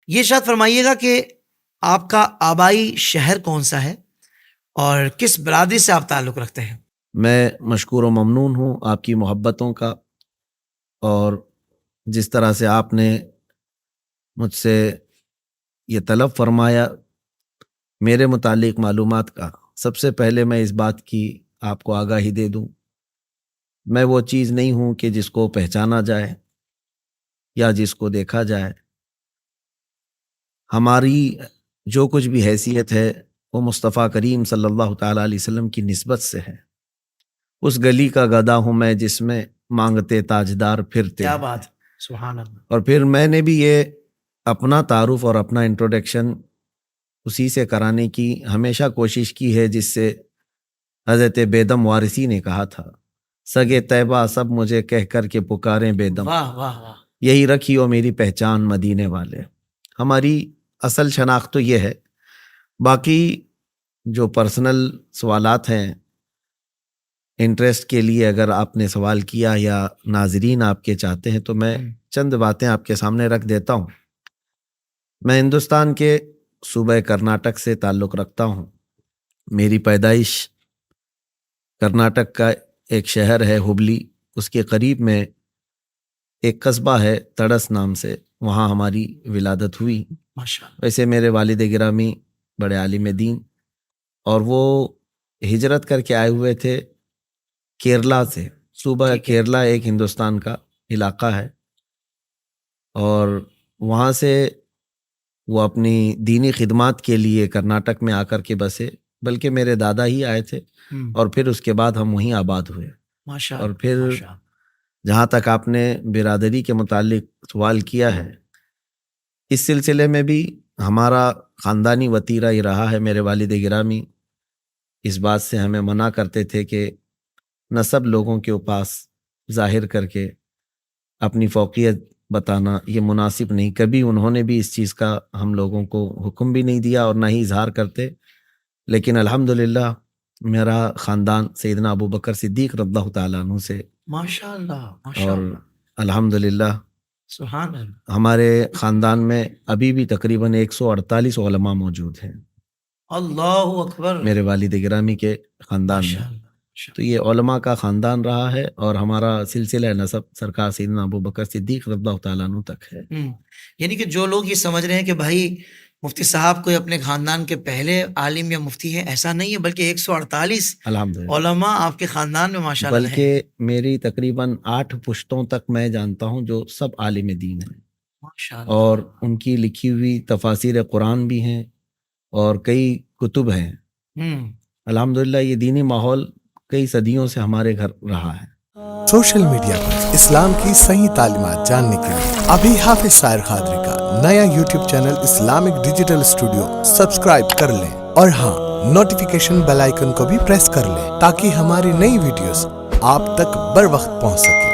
یہ ارشاد فرمائیے گا کہ آپ کا آبائی شہر کون سا ہے اور کس برادری سے آپ تعلق رکھتے ہیں؟ میں مشکور و ممنون ہوں آپ کی محبتوں کا، اور جس طرح سے آپ نے مجھ سے یہ طلب فرمایا میرے متعلق معلومات کا، سب سے پہلے میں اس بات کی آپ کو آگاہی دے دوں، میں وہ چیز نہیں ہوں کہ جس کو پہچانا جائے یا جس کو دیکھا جائے۔ ہماری جو کچھ بھی حیثیت ہے وہ مصطفیٰ کریم صلی اللہ تعالیٰ علیہ وسلم کی نسبت سے ہے۔ اس گلی کا گدا ہوں میں جس میں مانگتے تاجدار پھرتے۔ کیا بات، سبحان اللہ۔ اور پھر میں نے بھی یہ اپنا تعارف اور اپنا انٹروڈکشن اسی سے کرانے کی ہمیشہ کوشش کی ہے جس سے حضرت بیدم وارثی نے کہا تھا، سگے طیبہ سب مجھے کہہ کر کے پکاریں بیدم، واہ واہ واہ، یہی رکھی ہو میری پہچان مدینے والے۔ ہماری اصل شناخت تو یہ ہے، باقی جو پرسنل سوالات ہیں انٹرسٹ کے لیے اگر آپ نے سوال کیا یا ناظرین آپ کے چاہتے ہیں تو میں چند باتیں آپ کے سامنے رکھ دیتا ہوں۔ میں ہندوستان کے صوبہ کرناٹک سے تعلق رکھتا ہوں۔ میری پیدائش کرناٹک کا ایک شہر ہے ہبلی، اس کے قریب میں ایک قصبہ ہے تڑس نام سے، وہاں ہماری ولادت ہوئی۔ ماشاءاللہ۔ ویسے میرے والد گرامی بڑے عالم دین، اور وہ ہجرت کر کے آئے ہوئے تھے کیرلا سے۔ صوبہ کیرلا ایک ہندوستان کا علاقہ ہے، اور وہاں سے وہ اپنی دینی خدمات کے لیے کرناٹک میں آ کر کے بسے، بلکہ میرے دادا ہی آئے تھے، اور پھر اس کے بعد ہم وہیں آباد ہوئے۔ اور پھر جہاں تک آپ نے برادری کے متعلق سوال کیا ہے، اس سلسلے میں بھی ہمارا خاندانی وتیرہ یہ رہا ہے۔ میرے والد گرامی اس بات سے ہمیں منع کرتے تھے کہ نسب لوگوں کے پاس ظاہر کر کے اپنی فوقیت بتانا یہ مناسب نہیں۔ کبھی انہوں نے بھی اس چیز کا ہم لوگوں کو حکم بھی نہیں دیا اور نہ ہی اظہار کرتے، لیکن الحمدللہ میرا خاندان سیدنا ابو بکر صدیق رضی اللہ تعالیٰ عنہ سے، ماشاءاللہ، اور الحمدللہ سبحان اللہ، ہمارے خاندان میں ابھی بھی تقریباً 148 علماء موجود ہیں اللہ اکبر، میرے والد گرامی کے خاندان میں۔ تو یہ علماء کا خاندان رہا ہے، اور ہمارا سلسلہ نسب سرکار سیدنا ابو بکر صدیق رضی اللہ تعالیٰ عنہ تک ہے۔ یعنی کہ جو لوگ یہ سمجھ رہے ہیں کہ بھائی مفتی صاحب کوئی اپنے خاندان کے پہلے عالم یا مفتی ہے، ایسا نہیں ہے، بلکہ 148 الحمدللہ علماء آپ کے خاندان میں ماشاءاللہ ہیں۔ بلکہ میری تقریباً 8 پشتوں تک میں جانتا ہوں جو سب عالم دین ہیں، ماشاءاللہ، اور ان کی لکھی ہوئی تفاسیر قرآن بھی ہیں اور کئی کتب ہیں۔ الحمدللہ یہ دینی ماحول کئی صدیوں سے ہمارے گھر رہا ہے۔ سوشل میڈیا پر اسلام کی صحیح تعلیمات جاننے کے لیے ابھی حافظ سائر قادری کا نیا YouTube channel Islamic digital studio subscribe کر لیں، اور ہاں، نوٹیفیکیشن بیل آئیکن کو بھی پریس کر لیں تاکہ ہماری نئی ویڈیوز آپ تک بر وقت پہنچ سکیں۔